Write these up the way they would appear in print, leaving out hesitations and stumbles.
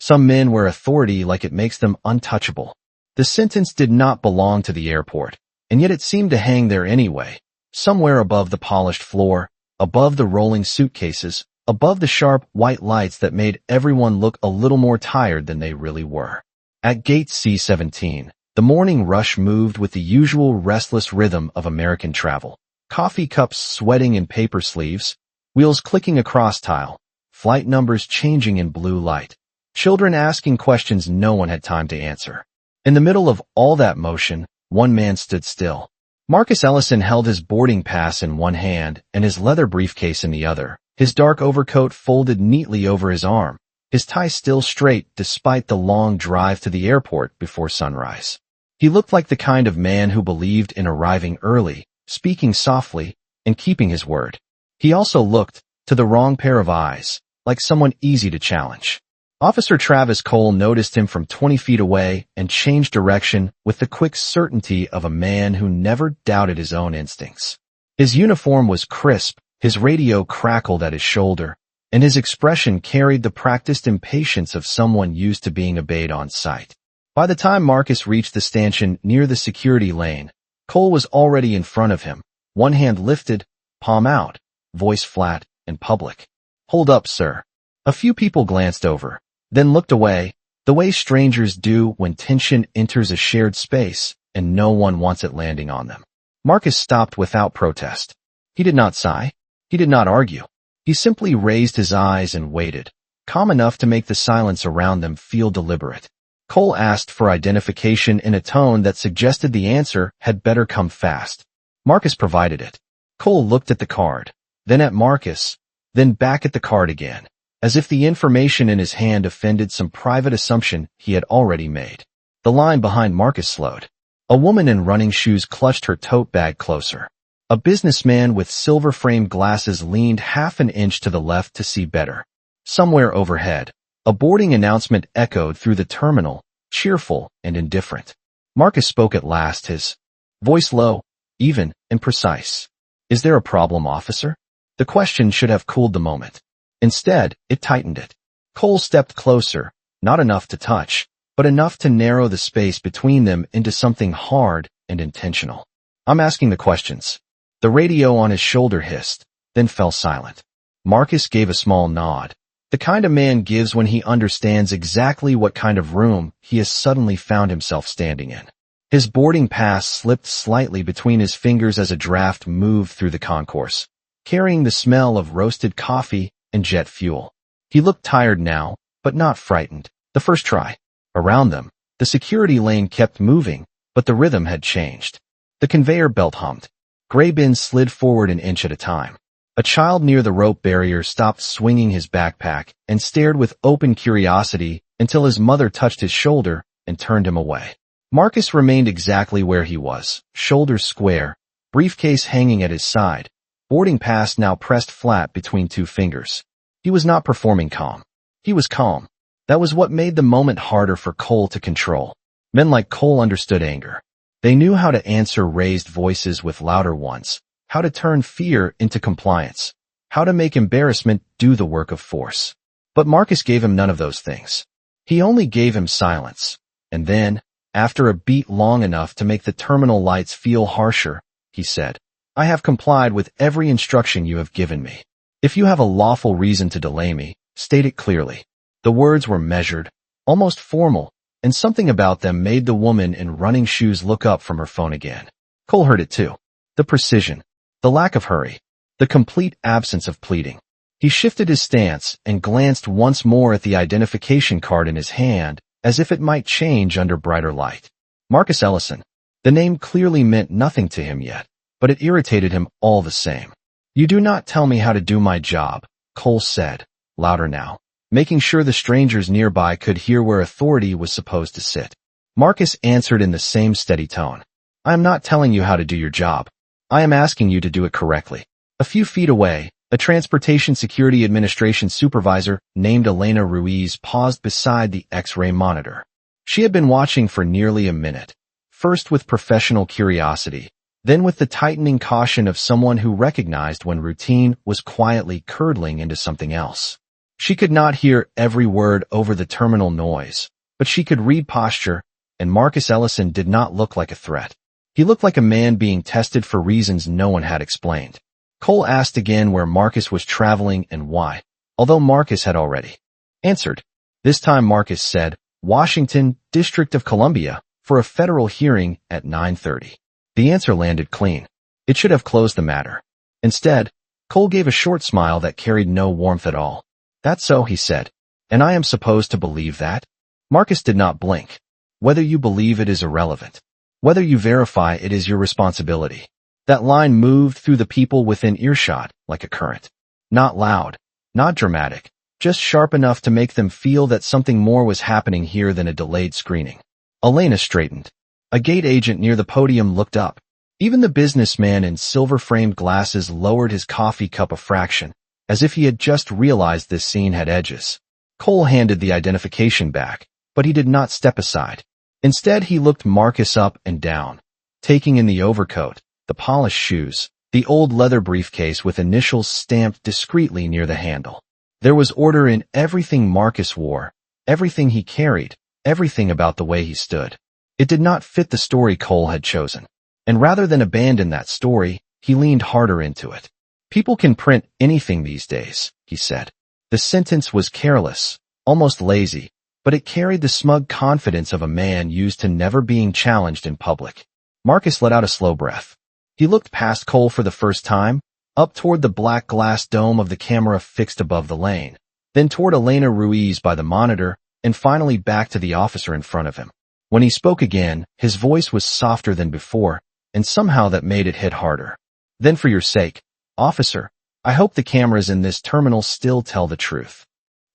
Some men wear authority like it makes them untouchable. The sentence did not belong to the airport, and yet it seemed to hang there anyway, somewhere above the polished floor, above the rolling suitcases, above the sharp white lights that made everyone look a little more tired than they really were. At gate C-17, the morning rush moved with the usual restless rhythm of American travel. Coffee cups sweating in paper sleeves, wheels clicking across tile, flight numbers changing in blue light, children asking questions no one had time to answer. In the middle of all that motion, one man stood still. Marcus Ellison held his boarding pass in one hand and his leather briefcase in the other, his dark overcoat folded neatly over his arm, his tie still straight despite the long drive to the airport before sunrise. He looked like the kind of man who believed in arriving early, speaking softly, and keeping his word. He also looked, to the wrong pair of eyes, like someone easy to challenge. Officer Travis Cole noticed him from 20 feet away and changed direction with the quick certainty of a man who never doubted his own instincts. His uniform was crisp, his radio crackled at his shoulder, and his expression carried the practiced impatience of someone used to being obeyed on sight. By the time Marcus reached the stanchion near the security lane, Cole was already in front of him, one hand lifted, palm out, voice flat and public. "Hold up, sir." A few people glanced over, then looked away, the way strangers do when tension enters a shared space and no one wants it landing on them. Marcus stopped without protest. He did not sigh. He did not argue. He simply raised his eyes and waited, calm enough to make the silence around them feel deliberate. Cole asked for identification in a tone that suggested the answer had better come fast. Marcus provided it. Cole looked at the card, then at Marcus, then back at the card again, as if the information in his hand offended some private assumption he had already made. The line behind Marcus slowed. A woman in running shoes clutched her tote bag closer. A businessman with silver-framed glasses leaned half an inch to the left to see better. Somewhere overhead, a boarding announcement echoed through the terminal, cheerful and indifferent. Marcus spoke at last, his voice low, even, and precise. "Is there a problem, officer?" The question should have cooled the moment. Instead, it tightened it. Cole stepped closer, not enough to touch, but enough to narrow the space between them into something hard and intentional. "I'm asking the questions." The radio on his shoulder hissed, then fell silent. Marcus gave a small nod, the kind a man gives when he understands exactly what kind of room he has suddenly found himself standing in. His boarding pass slipped slightly between his fingers as a draft moved through the concourse, carrying the smell of roasted coffee and jet fuel. He looked tired now, but not frightened. The first try. Around them, the security lane kept moving, but the rhythm had changed. The conveyor belt hummed. Gray bins slid forward an inch at a time. A child near the rope barrier stopped swinging his backpack and stared with open curiosity until his mother touched his shoulder and turned him away. Marcus remained exactly where he was, shoulders square, briefcase hanging at his side, boarding pass now pressed flat between two fingers. He was not performing calm. He was calm. That was what made the moment harder for Cole to control. Men like Cole understood anger. They knew how to answer raised voices with louder ones, how to turn fear into compliance, how to make embarrassment do the work of force. But Marcus gave him none of those things. He only gave him silence. And then, after a beat long enough to make the terminal lights feel harsher, he said, "I have complied with every instruction you have given me. If you have a lawful reason to delay me, state it clearly." The words were measured, almost formal, and something about them made the woman in running shoes look up from her phone again. Cole heard it too. The precision, the lack of hurry, the complete absence of pleading. He shifted his stance and glanced once more at the identification card in his hand, as if it might change under brighter light. Marcus Ellison. The name clearly meant nothing to him yet, but it irritated him all the same. "You do not tell me how to do my job," Cole said, louder now, making sure the strangers nearby could hear where authority was supposed to sit. Marcus answered in the same steady tone. "I am not telling you how to do your job. I am asking you to do it correctly." A few feet away, a Transportation Security Administration supervisor named Elena Ruiz paused beside the X-ray monitor. She had been watching for nearly a minute, first with professional curiosity, then with the tightening caution of someone who recognized when routine was quietly curdling into something else. She could not hear every word over the terminal noise, but she could read posture, and Marcus Ellison did not look like a threat. He looked like a man being tested for reasons no one had explained. Cole asked again where Marcus was traveling and why, although Marcus had already answered. This time Marcus said, Washington, District of Columbia, for a federal hearing at 9:30. The answer landed clean. It should have closed the matter. Instead, Cole gave a short smile that carried no warmth at all. That's so, he said. And I am supposed to believe that? Marcus did not blink. Whether you believe it is irrelevant. Whether you verify it is your responsibility. That line moved through the people within earshot like a current. Not loud, not dramatic, just sharp enough to make them feel that something more was happening here than a delayed screening. Elena straightened. A gate agent near the podium looked up. Even the businessman in silver-framed glasses lowered his coffee cup a fraction, as if he had just realized this scene had edges. Cole handed the identification back, but he did not step aside. Instead, he looked Marcus up and down, taking in the overcoat, the polished shoes, the old leather briefcase with initials stamped discreetly near the handle. There was order in everything Marcus wore, everything he carried, everything about the way he stood. It did not fit the story Cole had chosen. And rather than abandon that story, he leaned harder into it. People can print anything these days, he said. The sentence was careless, almost lazy, but it carried the smug confidence of a man used to never being challenged in public. Marcus let out a slow breath. He looked past Cole for the first time, up toward the black glass dome of the camera fixed above the lane, then toward Elena Ruiz by the monitor, and finally back to the officer in front of him. When he spoke again, his voice was softer than before, and somehow that made it hit harder. Then for your sake, officer, I hope the cameras in this terminal still tell the truth.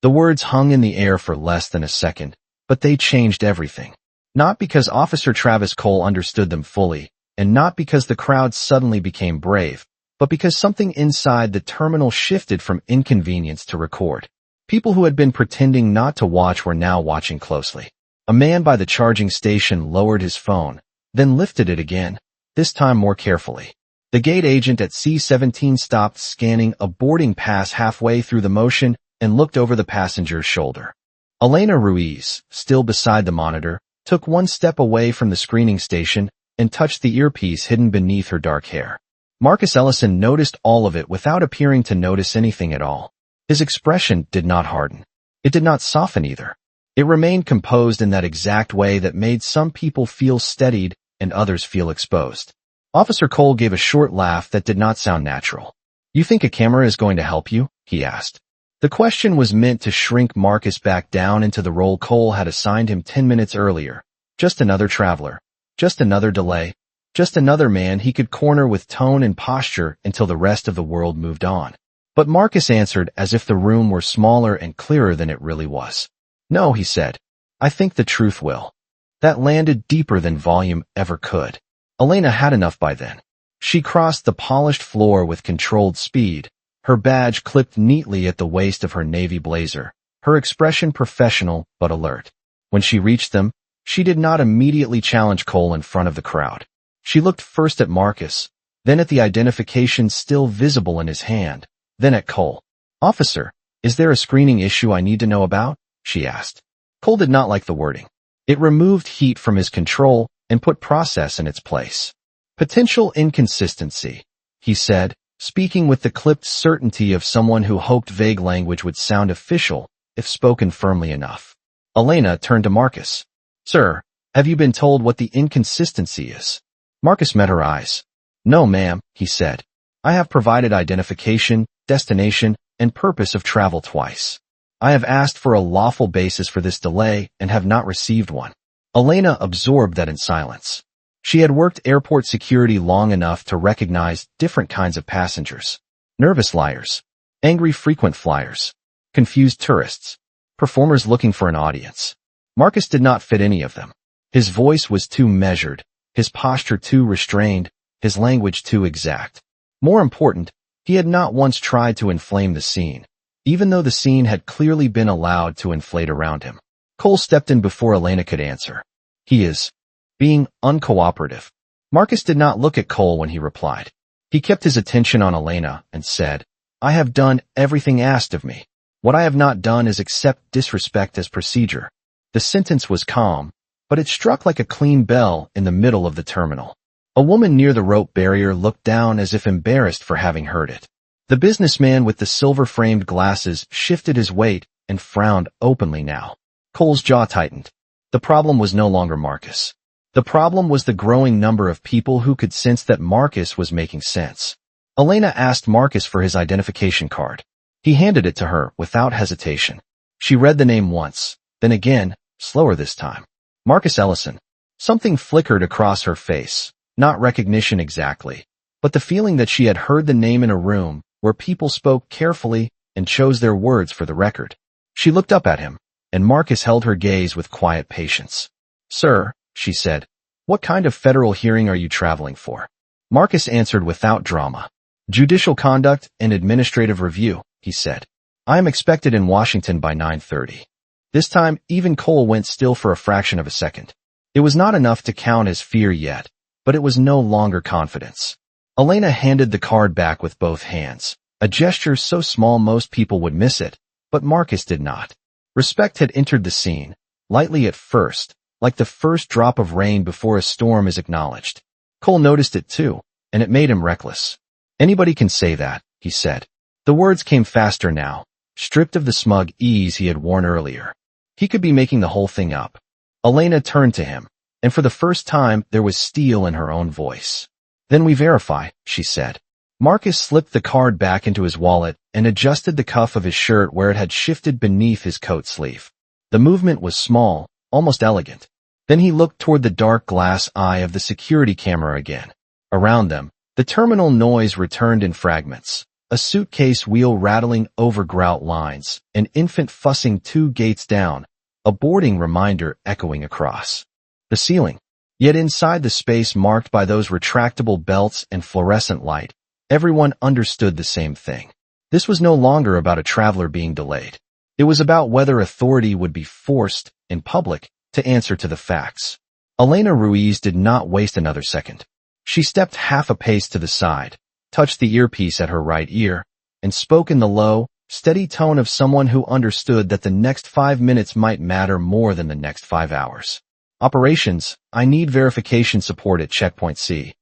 The words hung in the air for less than a second, but they changed everything. Not because Officer Travis Cole understood them fully, and not because the crowd suddenly became brave, but because something inside the terminal shifted from inconvenience to record. People who had been pretending not to watch were now watching closely. A man by the charging station lowered his phone, then lifted it again, this time more carefully. The gate agent at C-17 stopped scanning a boarding pass halfway through the motion and looked over the passenger's shoulder. Elena Ruiz, still beside the monitor, took one step away from the screening station and touched the earpiece hidden beneath her dark hair. Marcus Ellison noticed all of it without appearing to notice anything at all. His expression did not harden. It did not soften either. It remained composed in that exact way that made some people feel steadied and others feel exposed. Officer Cole gave a short laugh that did not sound natural. You think a camera is going to help you? He asked. The question was meant to shrink Marcus back down into the role Cole had assigned him 10 minutes earlier. Just another traveler. Just another delay. Just another man he could corner with tone and posture until the rest of the world moved on. But Marcus answered as if the room were smaller and clearer than it really was. No, he said. I think the truth will. That landed deeper than volume ever could. Elena had enough by then. She crossed the polished floor with controlled speed, her badge clipped neatly at the waist of her navy blazer, her expression professional but alert. When she reached them, she did not immediately challenge Cole in front of the crowd. She looked first at Marcus, then at the identification still visible in his hand, then at Cole. Officer, is there a screening issue I need to know about? She asked. Cole did not like the wording. It removed heat from his control and put process in its place. Potential inconsistency, he said, speaking with the clipped certainty of someone who hoped vague language would sound official if spoken firmly enough. Elena turned to Marcus. Sir, have you been told what the inconsistency is? Marcus met her eyes. No, ma'am, he said. I have provided identification, destination, and purpose of travel twice. I have asked for a lawful basis for this delay and have not received one. Elena absorbed that in silence. She had worked airport security long enough to recognize different kinds of passengers. Nervous liars, angry frequent flyers, confused tourists, performers looking for an audience. Marcus did not fit any of them. His voice was too measured, his posture too restrained, his language too exact. More important, he had not once tried to inflame the scene, even though the scene had clearly been allowed to inflate around him. Cole stepped in before Elena could answer. He is being uncooperative. Marcus did not look at Cole when he replied. He kept his attention on Elena and said, I have done everything asked of me. What I have not done is accept disrespect as procedure. The sentence was calm, but it struck like a clean bell in the middle of the terminal. A woman near the rope barrier looked down as if embarrassed for having heard it. The businessman with the silver-framed glasses shifted his weight and frowned openly now. Cole's jaw tightened. The problem was no longer Marcus. The problem was the growing number of people who could sense that Marcus was making sense. Elena asked Marcus for his identification card. He handed it to her without hesitation. She read the name once, then again, slower this time. Marcus Ellison. Something flickered across her face, not recognition exactly, but the feeling that she had heard the name in a room where people spoke carefully and chose their words for the record. She looked up at him, and Marcus held her gaze with quiet patience. "Sir," she said, "what kind of federal hearing are you traveling for?" Marcus answered without drama. "Judicial conduct and administrative review," he said. "I am expected in Washington by 9:30. This time, even Cole went still for a fraction of a second. It was not enough to count as fear yet, but it was no longer confidence. Elena handed the card back with both hands, a gesture so small most people would miss it, but Marcus did not. Respect had entered the scene, lightly at first, like the first drop of rain before a storm is acknowledged. Cole noticed it too, and it made him reckless. "Anybody can say that," he said. The words came faster now, stripped of the smug ease he had worn earlier. He could be making the whole thing up. Elena turned to him, and for the first time there was steel in her own voice. "Then we verify," she said. Marcus slipped the card back into his wallet and adjusted the cuff of his shirt where it had shifted beneath his coat sleeve. The movement was small, almost elegant. Then he looked toward the dark glass eye of the security camera again. Around them, the terminal noise returned in fragments. A suitcase wheel rattling over grout lines, an infant fussing 2 gates down, a boarding reminder echoing across the ceiling. Yet inside the space marked by those retractable belts and fluorescent light, everyone understood the same thing. This was no longer about a traveler being delayed. It was about whether authority would be forced, in public, to answer to the facts. Elena Ruiz did not waste another second. She stepped half a pace to the side, touched the earpiece at her right ear, and spoke in the low, steady tone of someone who understood that the next 5 minutes might matter more than the next 5 hours. "Operations, I need verification support at Checkpoint C.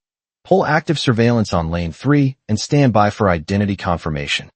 Pull active surveillance on Lane 3 and stand by for identity confirmation."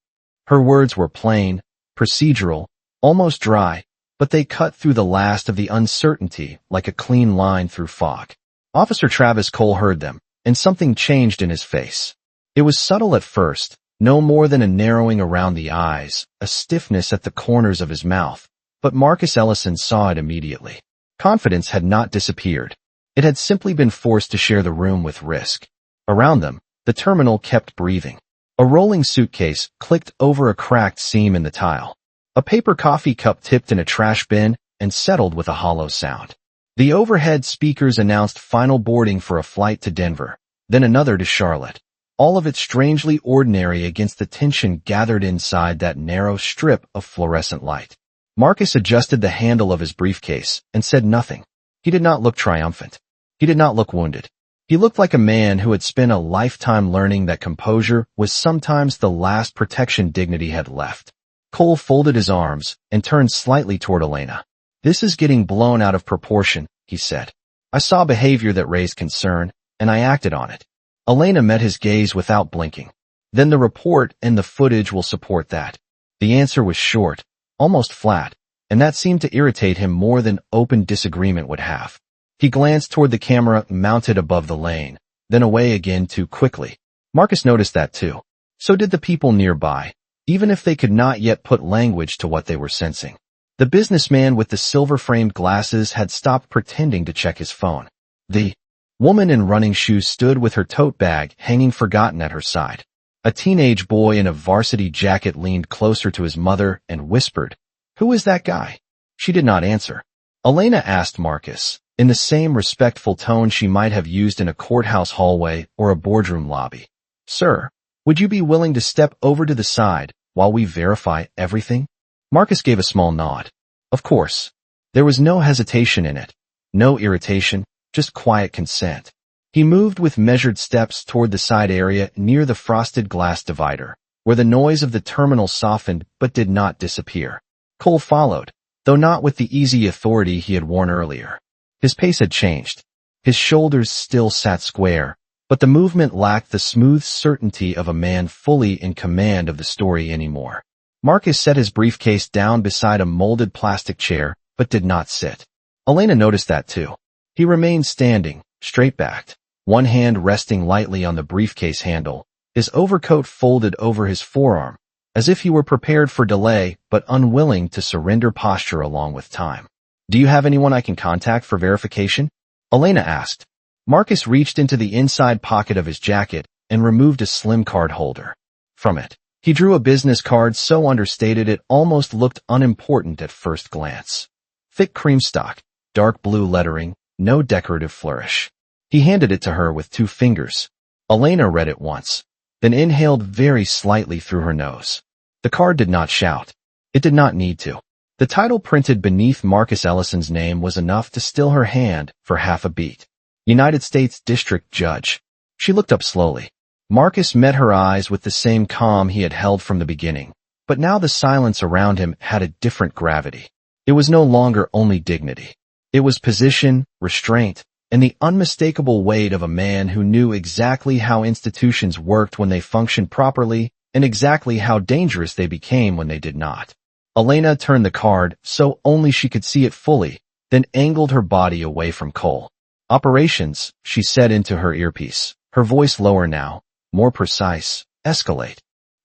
Her words were plain, procedural, almost dry, but they cut through the last of the uncertainty like a clean line through fog. Officer Travis Cole heard them, and something changed in his face. It was subtle at first, no more than a narrowing around the eyes, a stiffness at the corners of his mouth, but Marcus Ellison saw it immediately. Confidence had not disappeared. It had simply been forced to share the room with risk. Around them, the terminal kept breathing. A rolling suitcase clicked over a cracked seam in the tile. A paper coffee cup tipped in a trash bin and settled with a hollow sound. The overhead speakers announced final boarding for a flight to Denver, then another to Charlotte. All of it strangely ordinary against the tension gathered inside that narrow strip of fluorescent light. Marcus adjusted the handle of his briefcase and said nothing. He did not look triumphant. He did not look wounded. He looked like a man who had spent a lifetime learning that composure was sometimes the last protection dignity had left. Cole folded his arms and turned slightly toward Elena. "This is getting blown out of proportion," he said. "I saw behavior that raised concern, and I acted on it." Elena met his gaze without blinking. "Then the report and the footage will support that." The answer was short, almost flat, and that seemed to irritate him more than open disagreement would have. He glanced toward the camera mounted above the lane, then away again too quickly. Marcus noticed that too. So did the people nearby, even if they could not yet put language to what they were sensing. The businessman with the silver-framed glasses had stopped pretending to check his phone. The woman in running shoes stood with her tote bag hanging forgotten at her side. A teenage boy in a varsity jacket leaned closer to his mother and whispered, "Who is that guy?" She did not answer. Elena asked Marcus, in the same respectful tone she might have used in a courthouse hallway or a boardroom lobby, "Sir, would you be willing to step over to the side while we verify everything?" Marcus gave a small nod. Of course. There was no hesitation in it, no irritation, just quiet consent. He moved with measured steps toward the side area near the frosted glass divider, where the noise of the terminal softened but did not disappear. Cole followed, though not with the easy authority he had worn earlier. His pace had changed. His shoulders still sat square, but the movement lacked the smooth certainty of a man fully in command of the story anymore. Marcus set his briefcase down beside a molded plastic chair, but did not sit. Elena noticed that too. He remained standing, straight-backed, one hand resting lightly on the briefcase handle, his overcoat folded over his forearm, as if he were prepared for delay but unwilling to surrender posture along with time. "Do you have anyone I can contact for verification?" Elena asked. Marcus reached into the inside pocket of his jacket and removed a slim card holder. From it, he drew a business card so understated it almost looked unimportant at first glance. Thick cream stock, dark blue lettering, no decorative flourish. He handed it to her with 2 fingers. Elena read it once, then inhaled very slightly through her nose. The card did not shout. It did not need to. The title printed beneath Marcus Ellison's name was enough to still her hand for half a beat. United States District Judge. She looked up slowly. Marcus met her eyes with the same calm he had held from the beginning, but now the silence around him had a different gravity. It was no longer only dignity. It was position, restraint, and the unmistakable weight of a man who knew exactly how institutions worked when they functioned properly and exactly how dangerous they became when they did not. Elena turned the card so only she could see it fully, then angled her body away from Cole. "Operations," she said into her earpiece, her voice lower now, more precise. "Escalate.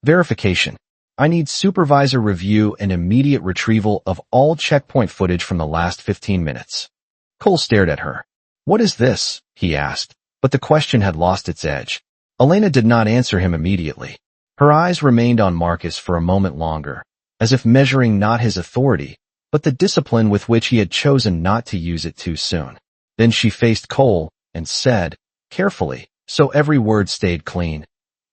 Verification. I need supervisor review and immediate retrieval of all checkpoint footage from the last 15 minutes. Cole stared at her. "What is this?" he asked, but the question had lost its edge. Elena did not answer him immediately. Her eyes remained on Marcus for a moment longer, as if measuring not his authority, but the discipline with which he had chosen not to use it too soon. Then she faced Cole and said, carefully, so every word stayed clean,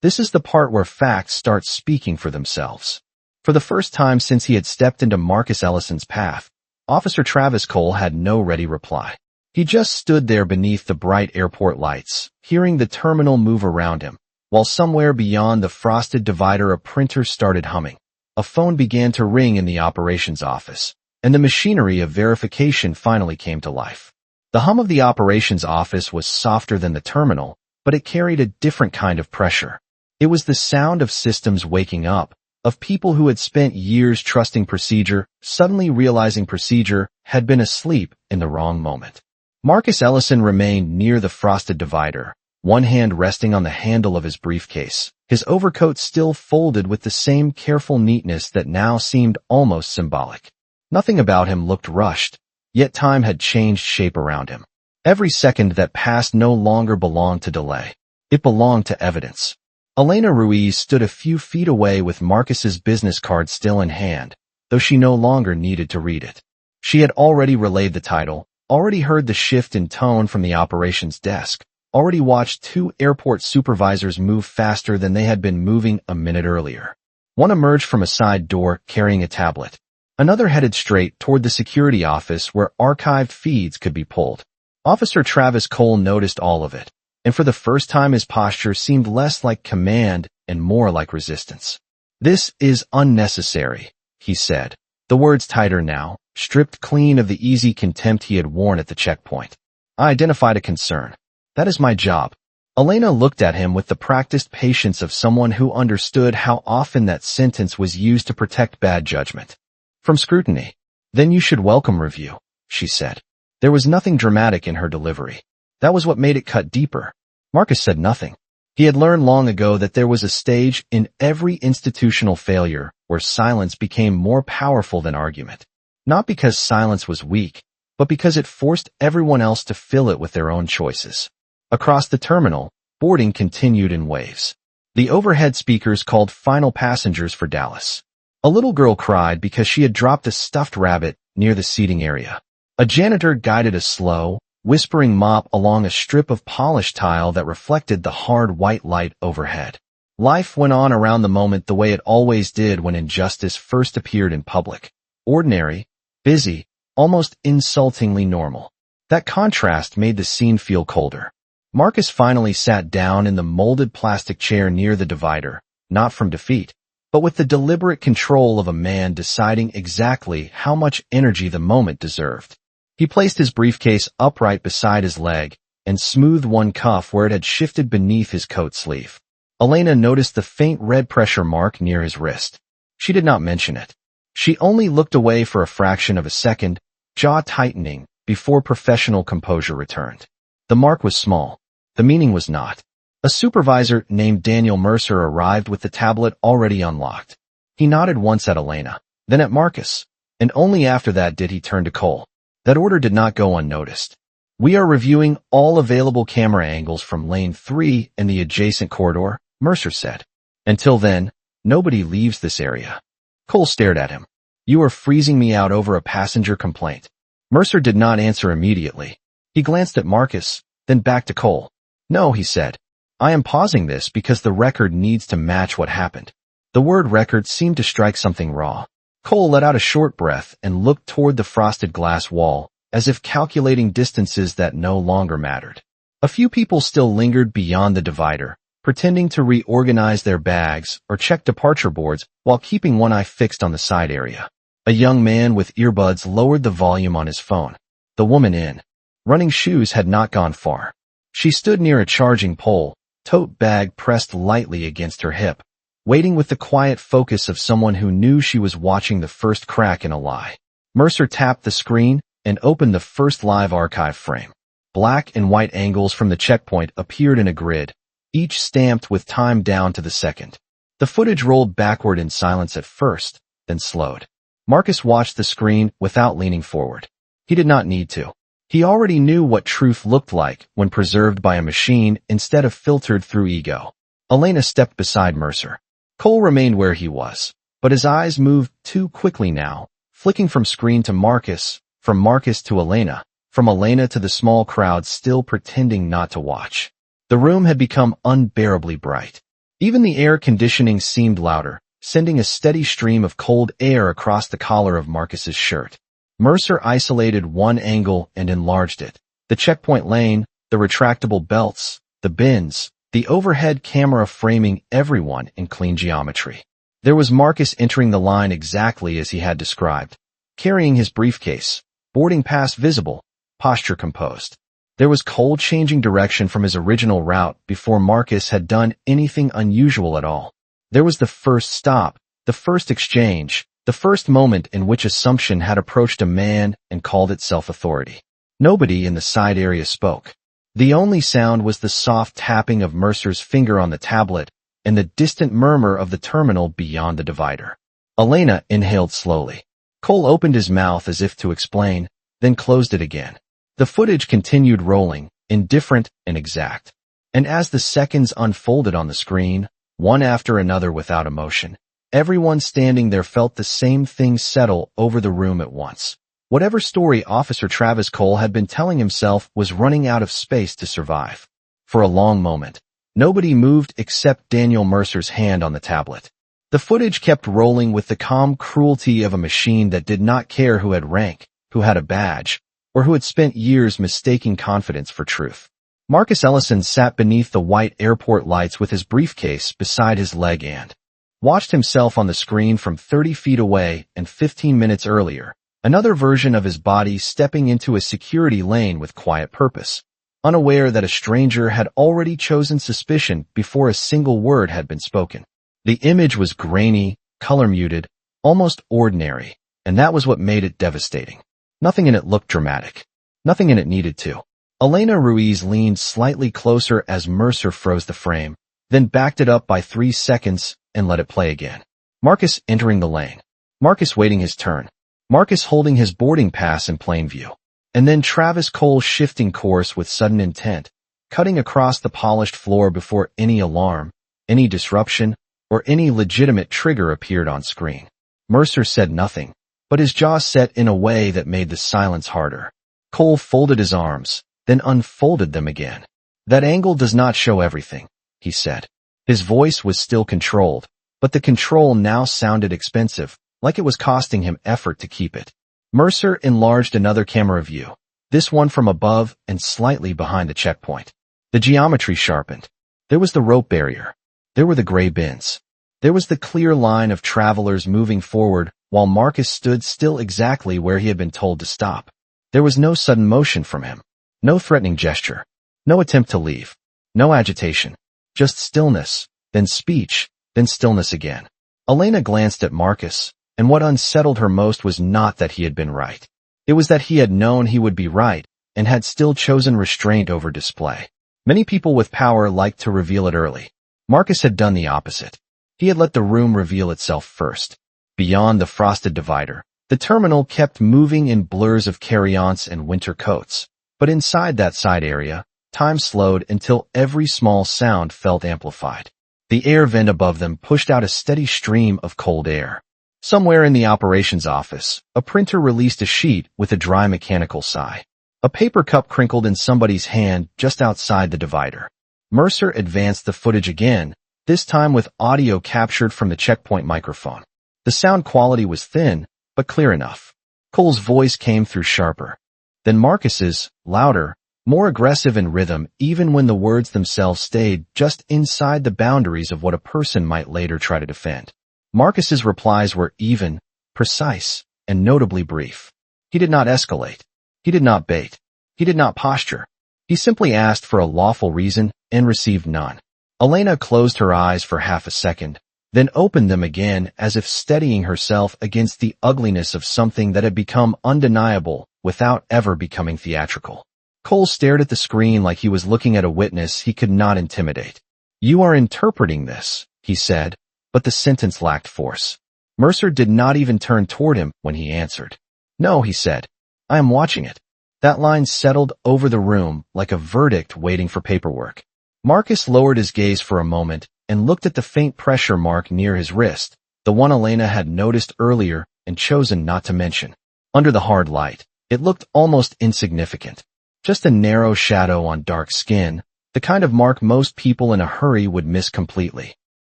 "This is the part where facts start speaking for themselves." For the first time since he had stepped into Marcus Ellison's path, Officer Travis Cole had no ready reply. He just stood there beneath the bright airport lights, hearing the terminal move around him, while somewhere beyond the frosted divider a printer started humming. A phone began to ring in the operations office, and the machinery of verification finally came to life. The hum of the operations office was softer than the terminal, but it carried a different kind of pressure. It was the sound of systems waking up, of people who had spent years trusting procedure, suddenly realizing procedure had been asleep in the wrong moment. Marcus Ellison remained near the frosted divider, one hand resting on the handle of his briefcase, his overcoat still folded with the same careful neatness that now seemed almost symbolic. Nothing about him looked rushed, yet time had changed shape around him. Every second that passed no longer belonged to delay. It belonged to evidence. Elena Ruiz stood a few feet away with Marcus's business card still in hand, though she no longer needed to read it. She had already relayed the title, already heard the shift in tone from the operations desk, already watched 2 airport supervisors move faster than they had been moving a minute earlier. One emerged from a side door carrying a tablet. Another headed straight toward the security office where archived feeds could be pulled. Officer Travis Cole noticed all of it, and for the first time his posture seemed less like command and more like resistance. "This is unnecessary," he said, the words tighter now, stripped clean of the easy contempt he had worn at the checkpoint. "I identified a concern. That is my job." Elena looked at him with the practiced patience of someone who understood how often that sentence was used to protect bad judgment. "From scrutiny. Then you should welcome review," she said. There was nothing dramatic in her delivery. That was what made it cut deeper. Marcus said nothing. He had learned long ago that there was a stage in every institutional failure where silence became more powerful than argument. Not because silence was weak, but because it forced everyone else to fill it with their own choices. Across the terminal, boarding continued in waves. The overhead speakers called final passengers for Dallas. A little girl cried because she had dropped a stuffed rabbit near the seating area. A janitor guided a slow, whispering mop along a strip of polished tile that reflected the hard white light overhead. Life went on around the moment the way it always did when injustice first appeared in public. Ordinary, busy, almost insultingly normal. That contrast made the scene feel colder. Marcus finally sat down in the molded plastic chair near the divider, not from defeat, but with the deliberate control of a man deciding exactly how much energy the moment deserved. He placed his briefcase upright beside his leg and smoothed one cuff where it had shifted beneath his coat sleeve. Elena noticed the faint red pressure mark near his wrist. She did not mention it. She only looked away for a fraction of a second, jaw tightening, before professional composure returned. The mark was small. The meaning was not. A supervisor named Daniel Mercer arrived with the tablet already unlocked. He nodded once at Elena, then at Marcus, and only after that did he turn to Cole. That order did not go unnoticed. "We are reviewing all available camera angles from lane 3 and the adjacent corridor," Mercer said. "Until then, nobody leaves this area." Cole stared at him. "You are freezing me out over a passenger complaint." Mercer did not answer immediately. He glanced at Marcus, then back to Cole. "No," he said. "I am pausing this because the record needs to match what happened." The word record seemed to strike something raw. Cole let out a short breath and looked toward the frosted glass wall, as if calculating distances that no longer mattered. A few people still lingered beyond the divider, pretending to reorganize their bags or check departure boards while keeping one eye fixed on the side area. A young man with earbuds lowered the volume on his phone. The woman in running shoes had not gone far. She stood near a charging pole, tote bag pressed lightly against her hip, waiting with the quiet focus of someone who knew she was watching the first crack in a lie. Mercer tapped the screen and opened the first live archive frame. Black and white angles from the checkpoint appeared in a grid, each stamped with time down to the second. The footage rolled backward in silence at first, then slowed. Marcus watched the screen without leaning forward. He did not need to. He already knew what truth looked like when preserved by a machine instead of filtered through ego. Elena stepped beside Mercer. Cole remained where he was, but his eyes moved too quickly now, flicking from screen to Marcus, from Marcus to Elena, from Elena to the small crowd still pretending not to watch. The room had become unbearably bright. Even the air conditioning seemed louder, sending a steady stream of cold air across the collar of Marcus's shirt. Mercer isolated one angle and enlarged it. The checkpoint lane, the retractable belts, the bins, the overhead camera framing everyone in clean geometry. There was Marcus entering the line exactly as he had described, carrying his briefcase, boarding pass visible, posture composed. There was Cole changing direction from his original route before Marcus had done anything unusual at all. There was the first stop, the first exchange, the first moment in which assumption had approached a man and called itself authority. Nobody in the side area spoke. The only sound was the soft tapping of Mercer's finger on the tablet and the distant murmur of the terminal beyond the divider. Elena inhaled slowly. Cole opened his mouth as if to explain, then closed it again. The footage continued rolling, indifferent and exact. And as the seconds unfolded on the screen, one after another without emotion, everyone standing there felt the same thing settle over the room at once. Whatever story Officer Travis Cole had been telling himself was running out of space to survive. For a long moment, nobody moved except Daniel Mercer's hand on the tablet. The footage kept rolling with the calm cruelty of a machine that did not care who had rank, who had a badge, or who had spent years mistaking confidence for truth. Marcus Ellison sat beneath the white airport lights with his briefcase beside his leg and watched himself on the screen from 30 feet away and 15 minutes earlier, another version of his body stepping into a security lane with quiet purpose, unaware that a stranger had already chosen suspicion before a single word had been spoken. The image was grainy, color-muted, almost ordinary, and that was what made it devastating. Nothing in it looked dramatic. Nothing in it needed to. Elena Ruiz leaned slightly closer as Mercer froze the frame, then backed it up by 3 seconds and let it play again. Marcus entering the lane. Marcus waiting his turn. Marcus holding his boarding pass in plain view. And then Travis Cole shifting course with sudden intent, cutting across the polished floor before any alarm, any disruption, or any legitimate trigger appeared on screen. Mercer said nothing, but his jaw set in a way that made the silence harder. Cole folded his arms, then unfolded them again. "That angle does not show everything," he said. His voice was still controlled, but the control now sounded expensive, like it was costing him effort to keep it. Mercer enlarged another camera view, this one from above and slightly behind the checkpoint. The geometry sharpened. There was the rope barrier. There were the gray bins. There was the clear line of travelers moving forward while Marcus stood still exactly where he had been told to stop. There was no sudden motion from him, no threatening gesture, no attempt to leave, no agitation, just stillness, then speech, then stillness again. Elena glanced at Marcus, and what unsettled her most was not that he had been right. It was that he had known he would be right, and had still chosen restraint over display. Many people with power liked to reveal it early. Marcus had done the opposite. He had let the room reveal itself first. Beyond the frosted divider, the terminal kept moving in blurs of carry-ons and winter coats. But inside that side area, time slowed until every small sound felt amplified. The air vent above them pushed out a steady stream of cold air. Somewhere in the operations office, a printer released a sheet with a dry mechanical sigh. A paper cup crinkled in somebody's hand just outside the divider. Mercer advanced the footage again, this time with audio captured from the checkpoint microphone. The sound quality was thin, but clear enough. Cole's voice came through sharper. Then Marcus's, louder, more aggressive in rhythm even when the words themselves stayed just inside the boundaries of what a person might later try to defend. Marcus's replies were even, precise, and notably brief. He did not escalate. He did not bait. He did not posture. He simply asked for a lawful reason and received none. Elena closed her eyes for half a second, then opened them again as if steadying herself against the ugliness of something that had become undeniable without ever becoming theatrical. Cole stared at the screen like he was looking at a witness he could not intimidate. "You are interpreting this," he said, but the sentence lacked force. Mercer did not even turn toward him when he answered. "No," he said. "I am watching it." That line settled over the room like a verdict waiting for paperwork. Marcus lowered his gaze for a moment and looked at the faint pressure mark near his wrist, the one Elena had noticed earlier and chosen not to mention. Under the hard light, it looked almost insignificant. Just a narrow shadow on dark skin, the kind of mark most people in a hurry would miss completely.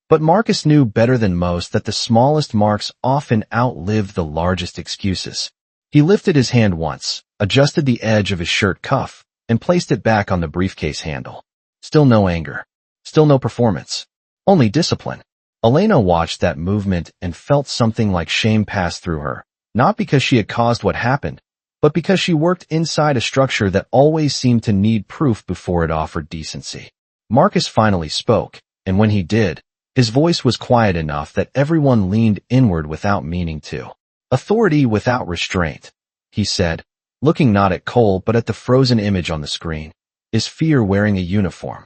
But Marcus knew better than most that the smallest marks often outlive the largest excuses. He lifted his hand once, adjusted the edge of his shirt cuff, and placed it back on the briefcase handle. Still no anger. Still no performance. Only discipline. Elena watched that movement and felt something like shame pass through her, not because she had caused what happened, but because she worked inside a structure that always seemed to need proof before it offered decency. Marcus finally spoke, and when he did, his voice was quiet enough that everyone leaned inward without meaning to. "Authority without restraint," he said, looking not at Cole but at the frozen image on the screen, "is fear wearing a uniform."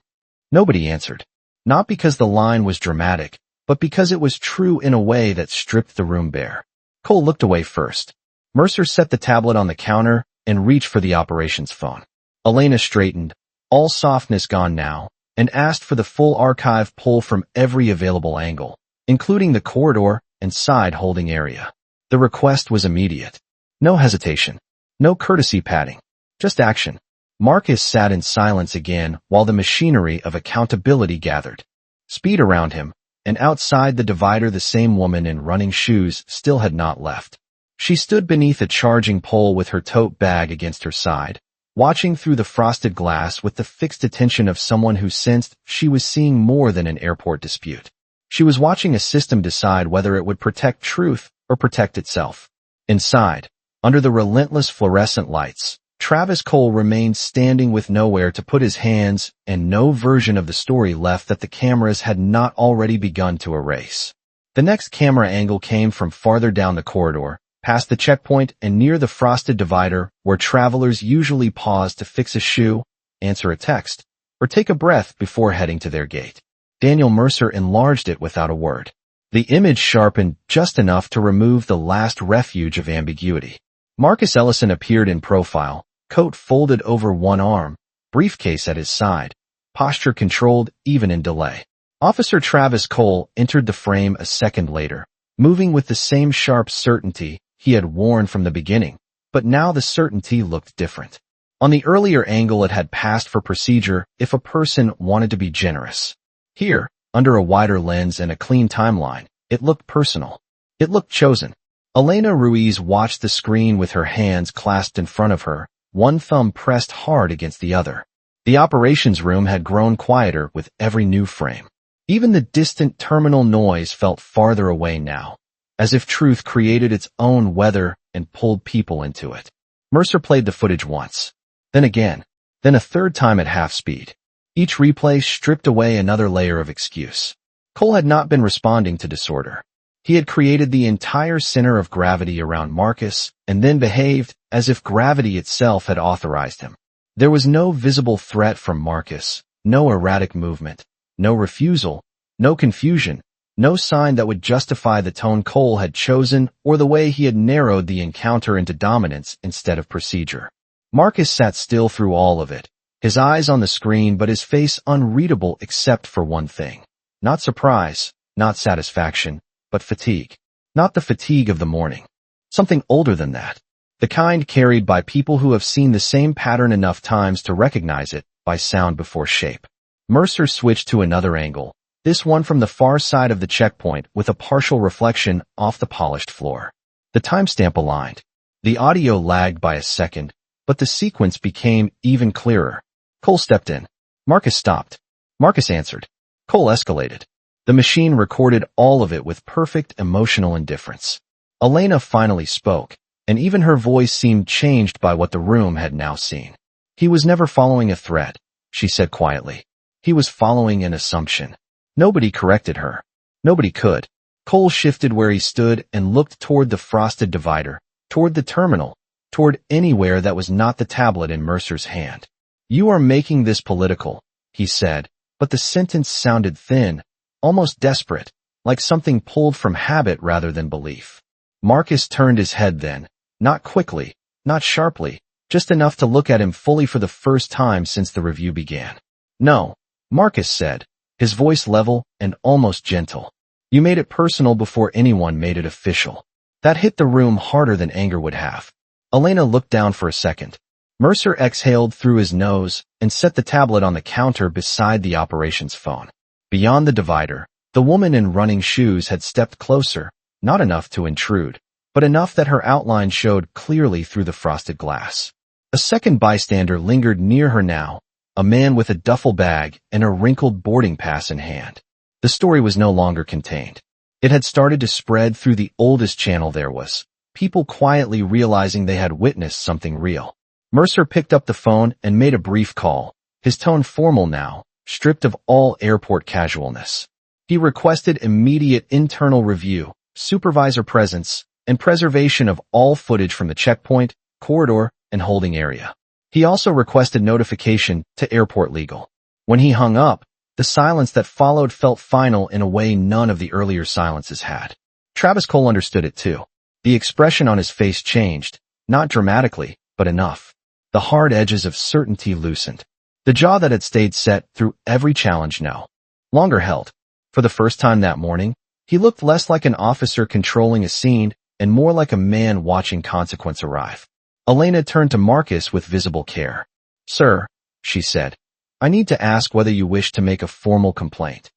Nobody answered. Not because the line was dramatic, but because it was true in a way that stripped the room bare. Cole looked away first. Mercer set the tablet on the counter and reached for the operations phone. Elena straightened, all softness gone now, and asked for the full archive pull from every available angle, including the corridor and side holding area. The request was immediate. No hesitation. No courtesy padding. Just action. Marcus sat in silence again while the machinery of accountability gathered. Speed around him, and outside the divider the same woman in running shoes still had not left. She stood beneath a charging pole with her tote bag against her side, watching through the frosted glass with the fixed attention of someone who sensed she was seeing more than an airport dispute. She was watching a system decide whether it would protect truth or protect itself. Inside, under the relentless fluorescent lights, Travis Cole remained standing with nowhere to put his hands and no version of the story left that the cameras had not already begun to erase. The next camera angle came from farther down the corridor, past the checkpoint and near the frosted divider where travelers usually pause to fix a shoe, answer a text, or take a breath before heading to their gate. Daniel Mercer enlarged it without a word. The image sharpened just enough to remove the last refuge of ambiguity. Marcus Ellison appeared in profile, coat folded over one arm, briefcase at his side, posture controlled even in delay. Officer Travis Cole entered the frame a second later, moving with the same sharp certainty he had worn from the beginning, but now the certainty looked different. On the earlier angle it had passed for procedure if a person wanted to be generous. Here, under a wider lens and a clean timeline, it looked personal. It looked chosen. Elena Ruiz watched the screen with her hands clasped in front of her, one thumb pressed hard against the other. The operations room had grown quieter with every new frame. Even the distant terminal noise felt farther away now, as if truth created its own weather and pulled people into it. Mercer played the footage once, then again, then a third time at half speed. Each replay stripped away another layer of excuse. Cole had not been responding to disorder. He had created the entire center of gravity around Marcus and then behaved as if gravity itself had authorized him. There was no visible threat from Marcus, no erratic movement, no refusal, no confusion, no sign that would justify the tone Cole had chosen or the way he had narrowed the encounter into dominance instead of procedure. Marcus sat still through all of it, his eyes on the screen but his face unreadable except for one thing. Not surprise, not satisfaction, but fatigue. Not the fatigue of the morning. Something older than that. The kind carried by people who have seen the same pattern enough times to recognize it by sound before shape. Mercer switched to another angle, this one from the far side of the checkpoint with a partial reflection off the polished floor. The timestamp aligned. The audio lagged by a second, but the sequence became even clearer. Cole stepped in. Marcus stopped. Marcus answered. Cole escalated. The machine recorded all of it with perfect emotional indifference. Elena finally spoke, and even her voice seemed changed by what the room had now seen. He was never following a threat, she said quietly. He was following an assumption. Nobody corrected her. Nobody could. Cole shifted where he stood and looked toward the frosted divider, toward the terminal, toward anywhere that was not the tablet in Mercer's hand. You are making this political, he said, but the sentence sounded thin, almost desperate, like something pulled from habit rather than belief. Marcus turned his head then, not quickly, not sharply, just enough to look at him fully for the first time since the review began. No, Marcus said, his voice level and almost gentle. You made it personal before anyone made it official. That hit the room harder than anger would have. Elena looked down for a second. Mercer exhaled through his nose and set the tablet on the counter beside the operations phone. Beyond the divider, the woman in running shoes had stepped closer, not enough to intrude, but enough that her outline showed clearly through the frosted glass. A second bystander lingered near her now, a man with a duffel bag and a wrinkled boarding pass in hand. The story was no longer contained. It had started to spread through the oldest channel there was, people quietly realizing they had witnessed something real. Mercer picked up the phone and made a brief call, his tone formal now, stripped of all airport casualness. He requested immediate internal review, supervisor presence, and preservation of all footage from the checkpoint, corridor, and holding area. He also requested notification to airport legal. When he hung up, the silence that followed felt final in a way none of the earlier silences had. Travis Cole understood it too. The expression on his face changed, not dramatically, but enough. The hard edges of certainty loosened. The jaw that had stayed set through every challenge now longer held. For the first time that morning, he looked less like an officer controlling a scene and more like a man watching consequence arrive. Elena turned to Marcus with visible care. Sir, she said, I need to ask whether you wish to make a formal complaint.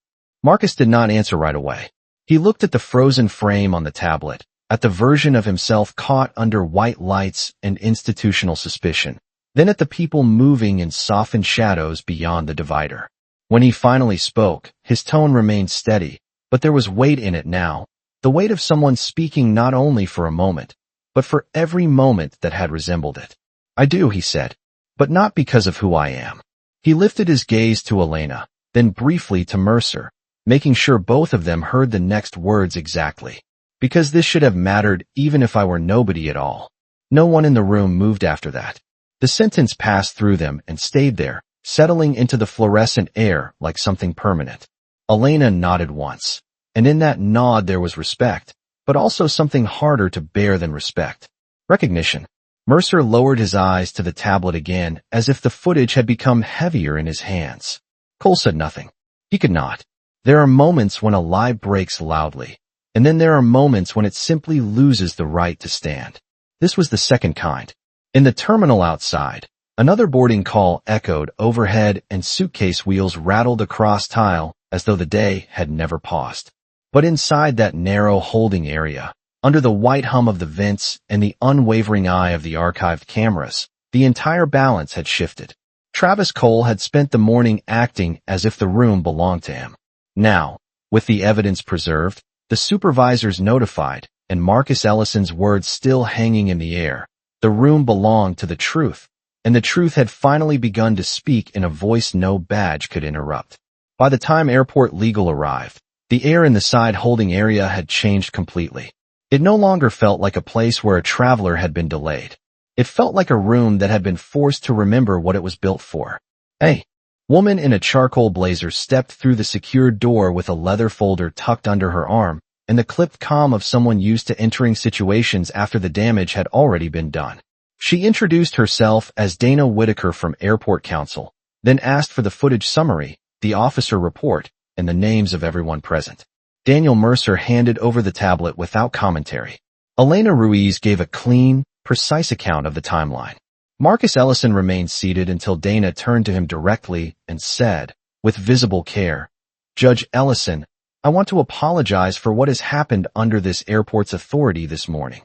Marcus did not answer right away. He looked at the frozen frame on the tablet, at the version of himself caught under white lights and institutional suspicion, then at the people moving in softened shadows beyond the divider. When he finally spoke, his tone remained steady, but there was weight in it now, the weight of someone speaking not only for a moment, but for every moment that had resembled it. I do, he said, but not because of who I am. He lifted his gaze to Elena, then briefly to Mercer, making sure both of them heard the next words exactly. Because this should have mattered even if I were nobody at all. No one in the room moved after that. The sentence passed through them and stayed there, settling into the fluorescent air like something permanent. Elena nodded once, and in that nod there was respect, but also something harder to bear than respect. Recognition. Mercer lowered his eyes to the tablet again as if the footage had become heavier in his hands. Cole said nothing. He could not. There are moments when a lie breaks loudly, and then there are moments when it simply loses the right to stand. This was the second kind. In the terminal outside, another boarding call echoed overhead and suitcase wheels rattled across tile as though the day had never paused. But inside that narrow holding area, under the white hum of the vents and the unwavering eye of the archived cameras, the entire balance had shifted. Travis Cole had spent the morning acting as if the room belonged to him. Now, with the evidence preserved, the supervisors notified, and Marcus Ellison's words still hanging in the air, the room belonged to the truth, and the truth had finally begun to speak in a voice no badge could interrupt. By the time airport legal arrived, the air in the side holding area had changed completely. It no longer felt like a place where a traveler had been delayed. It felt like a room that had been forced to remember what it was built for. A woman in a charcoal blazer stepped through the secured door with a leather folder tucked under her arm, and the clipped calm of someone used to entering situations after the damage had already been done. She introduced herself as Dana Whitaker from Airport Council, then asked for the footage summary, the officer report, and the names of everyone present. Daniel Mercer handed over the tablet without commentary. Elena Ruiz gave a clean, precise account of the timeline. Marcus Ellison remained seated until Dana turned to him directly and said, with visible care, "Judge Ellison, I want to apologize for what has happened under this airport's authority this morning."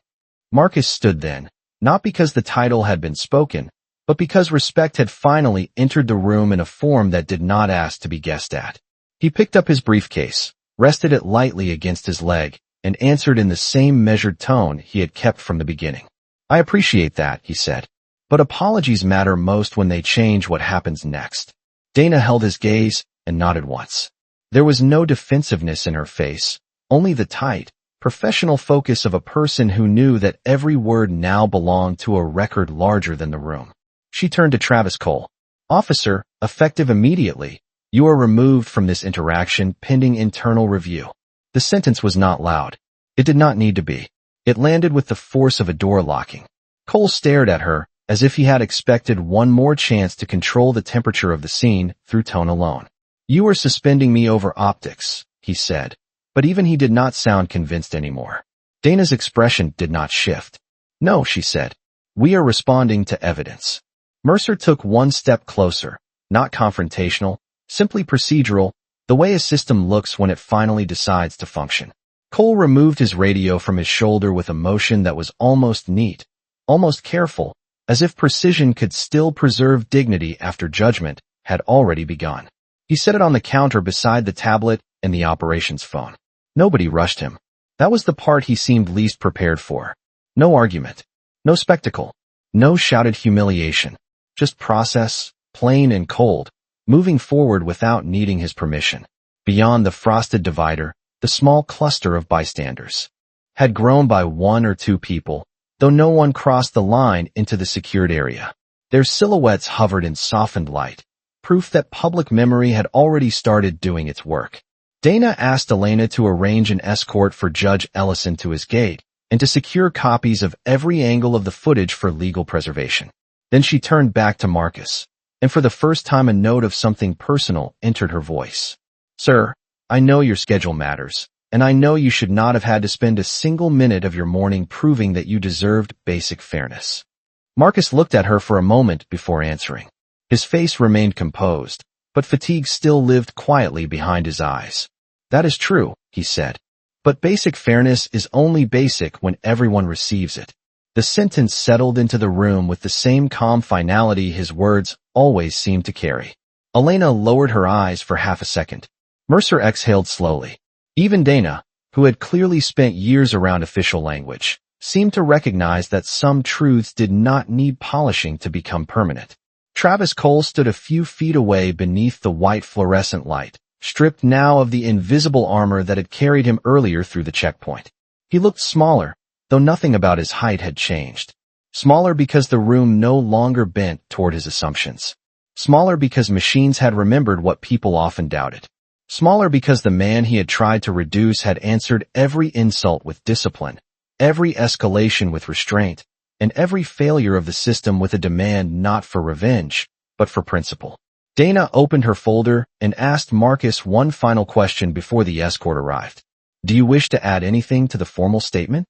Marcus stood then, not because the title had been spoken, but because respect had finally entered the room in a form that did not ask to be guessed at. He picked up his briefcase, rested it lightly against his leg, and answered in the same measured tone he had kept from the beginning. "I appreciate that," he said. "But apologies matter most when they change what happens next." Dana held his gaze and nodded once. There was no defensiveness in her face, only the tight, professional focus of a person who knew that every word now belonged to a record larger than the room. She turned to Travis Cole. "Officer, effective immediately, you are removed from this interaction pending internal review." The sentence was not loud. It did not need to be. It landed with the force of a door locking. Cole stared at her, as if he had expected one more chance to control the temperature of the scene through tone alone. "You are suspending me over optics," he said, but even he did not sound convinced anymore. Dana's expression did not shift. "No," she said. "We are responding to evidence." Mercer took one step closer, not confrontational, simply procedural, the way a system looks when it finally decides to function. Cole removed his radio from his shoulder with a motion that was almost neat, almost careful, as if precision could still preserve dignity after judgment had already begun. He set it on the counter beside the tablet and the operations phone. Nobody rushed him. That was the part he seemed least prepared for. No argument. No spectacle. No shouted humiliation. Just process, plain and cold, moving forward without needing his permission. Beyond the frosted divider, the small cluster of bystanders had grown by one or two people, though no one crossed the line into the secured area. Their silhouettes hovered in softened light, proof that public memory had already started doing its work. Dana asked Elena to arrange an escort for Judge Ellison to his gate and to secure copies of every angle of the footage for legal preservation. Then she turned back to Marcus, and for the first time a note of something personal entered her voice. "Sir, I know your schedule matters, and I know you should not have had to spend a single minute of your morning proving that you deserved basic fairness." Marcus looked at her for a moment before answering. His face remained composed, but fatigue still lived quietly behind his eyes. "That is true," he said. "But basic fairness is only basic when everyone receives it." The sentence settled into the room with the same calm finality his words always seemed to carry. Elena lowered her eyes for half a second. Mercer exhaled slowly. Even Dana, who had clearly spent years around official language, seemed to recognize that some truths did not need polishing to become permanent. Travis Cole stood a few feet away beneath the white fluorescent light, stripped now of the invisible armor that had carried him earlier through the checkpoint. He looked smaller, though nothing about his height had changed. Smaller because the room no longer bent toward his assumptions. Smaller because machines had remembered what people often doubted. Smaller because the man he had tried to reduce had answered every insult with discipline, every escalation with restraint, and every failure of the system with a demand not for revenge, but for principle. Dana opened her folder and asked Marcus one final question before the escort arrived. "Do you wish to add anything to the formal statement?"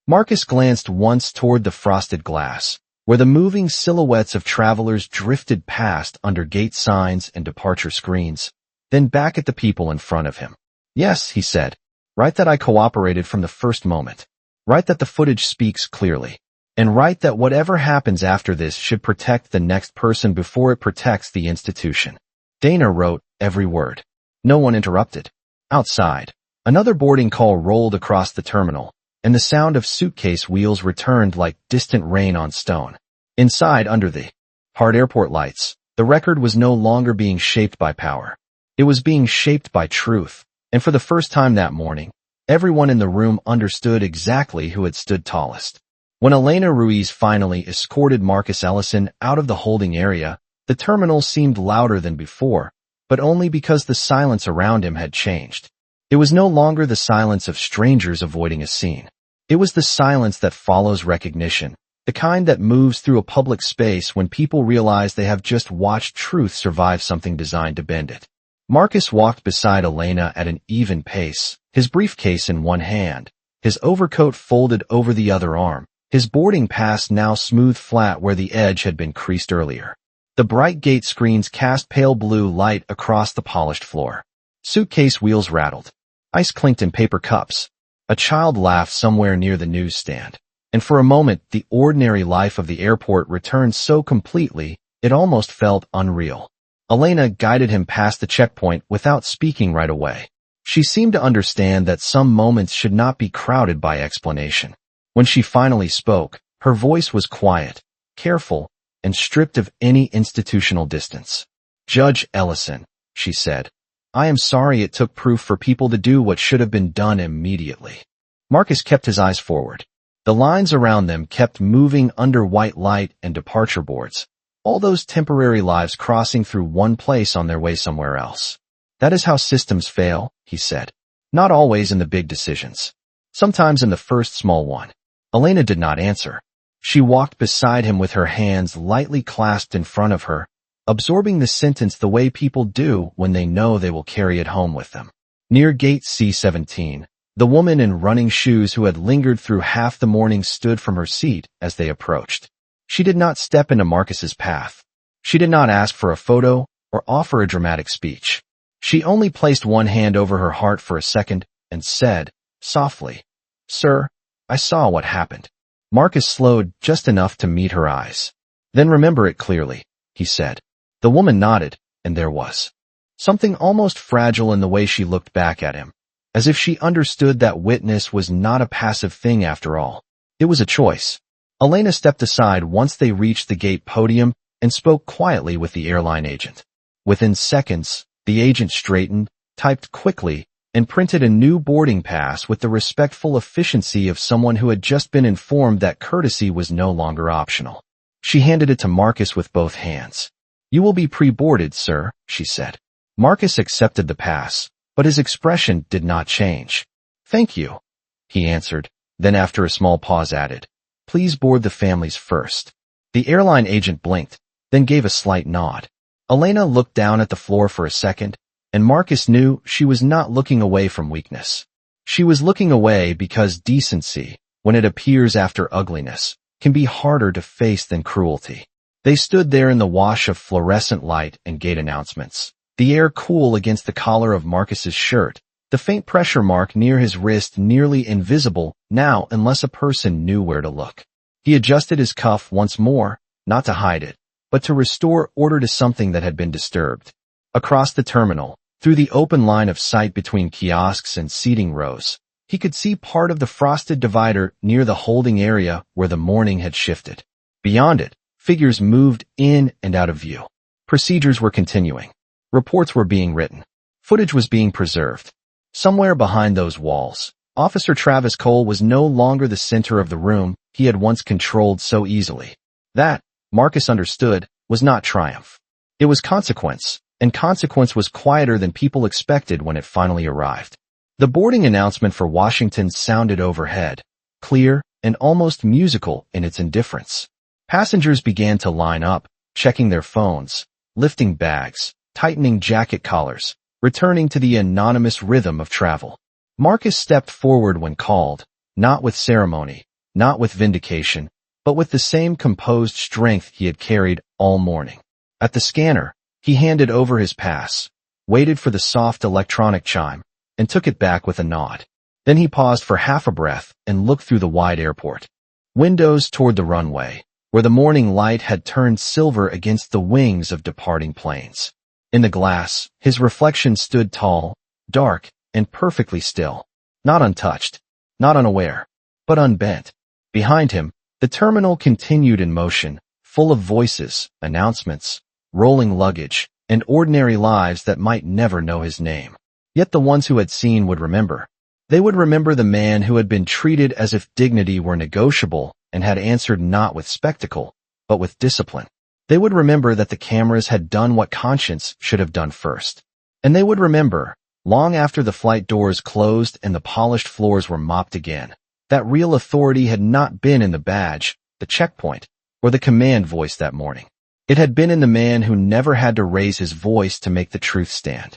Marcus glanced once toward the frosted glass, where the moving silhouettes of travelers drifted past under gate signs and departure screens, then back at the people in front of him. "Yes," he said. "Write that I cooperated from the first moment. Write that the footage speaks clearly. And write that whatever happens after this should protect the next person before it protects the institution." Dana wrote every word. No one interrupted. Outside, another boarding call rolled across the terminal, and the sound of suitcase wheels returned like distant rain on stone. Inside, under the hard airport lights, the record was no longer being shaped by power. It was being shaped by truth, and for the first time that morning, everyone in the room understood exactly who had stood tallest. When Elena Ruiz finally escorted Marcus Ellison out of the holding area, the terminal seemed louder than before, but only because the silence around him had changed. It was no longer the silence of strangers avoiding a scene. It was the silence that follows recognition, the kind that moves through a public space when people realize they have just watched truth survive something designed to bend it. Marcus walked beside Elena at an even pace, his briefcase in one hand, his overcoat folded over the other arm, his boarding pass now smooth flat where the edge had been creased earlier. The bright gate screens cast pale blue light across the polished floor. Suitcase wheels rattled. Ice clinked in paper cups. A child laughed somewhere near the newsstand. And for a moment, the ordinary life of the airport returned so completely, it almost felt unreal. Elena guided him past the checkpoint without speaking right away. She seemed to understand that some moments should not be crowded by explanation. When she finally spoke, her voice was quiet, careful, and stripped of any institutional distance. "Judge Ellison," she said, "I am sorry it took proof for people to do what should have been done immediately." Marcus kept his eyes forward. The lines around them kept moving under white light and departure boards, all those temporary lives crossing through one place on their way somewhere else. "That is how systems fail," he said. "Not always in the big decisions. Sometimes in the first small one." Elena did not answer. She walked beside him with her hands lightly clasped in front of her, absorbing the sentence the way people do when they know they will carry it home with them. Near gate C-17, the woman in running shoes who had lingered through half the morning stood from her seat as they approached. She did not step into Marcus's path. She did not ask for a photo or offer a dramatic speech. She only placed one hand over her heart for a second and said, softly, "Sir, I saw what happened." Marcus slowed just enough to meet her eyes. "Then remember it clearly," he said. The woman nodded, and there was something almost fragile in the way she looked back at him, as if she understood that witness was not a passive thing after all. It was a choice. Elena stepped aside once they reached the gate podium and spoke quietly with the airline agent. Within seconds, the agent straightened, typed quickly, and printed a new boarding pass with the respectful efficiency of someone who had just been informed that courtesy was no longer optional. She handed it to Marcus with both hands. "You will be pre-boarded, sir," she said. Marcus accepted the pass, but his expression did not change. "Thank you," he answered, then after a small pause added, "Please board the families first." The airline agent blinked, then gave a slight nod. Elena looked down at the floor for a second, and Marcus knew she was not looking away from weakness. She was looking away because decency, when it appears after ugliness, can be harder to face than cruelty. They stood there in the wash of fluorescent light and gate announcements, the air cool against the collar of Marcus's shirt, the faint pressure mark near his wrist nearly invisible now unless a person knew where to look. He adjusted his cuff once more, not to hide it, but to restore order to something that had been disturbed. Across the terminal, through the open line of sight between kiosks and seating rows, he could see part of the frosted divider near the holding area where the morning had shifted. Beyond it, figures moved in and out of view. Procedures were continuing. Reports were being written. Footage was being preserved. Somewhere behind those walls, Officer Travis Cole was no longer the center of the room he had once controlled so easily. That, Marcus understood, was not triumph. It was consequence, and consequence was quieter than people expected when it finally arrived. The boarding announcement for Washington sounded overhead, clear and almost musical in its indifference. Passengers began to line up, checking their phones, lifting bags, tightening jacket collars, returning to the anonymous rhythm of travel. Marcus stepped forward when called, not with ceremony, not with vindication, but with the same composed strength he had carried all morning. At the scanner, he handed over his pass, waited for the soft electronic chime, and took it back with a nod. Then he paused for half a breath and looked through the wide airport. Windows toward the runway, where the morning light had turned silver against the wings of departing planes. In the glass, his reflection stood tall, dark, and perfectly still. Not untouched, not unaware, but unbent. Behind him, the terminal continued in motion, full of voices, announcements, rolling luggage, and ordinary lives that might never know his name. Yet the ones who had seen would remember. They would remember the man who had been treated as if dignity were negotiable and had answered not with spectacle, but with discipline. They would remember that the cameras had done what conscience should have done first. And they would remember, long after the flight doors closed and the polished floors were mopped again, that real authority had not been in the badge, the checkpoint, or the command voice that morning. It had been in the man who never had to raise his voice to make the truth stand.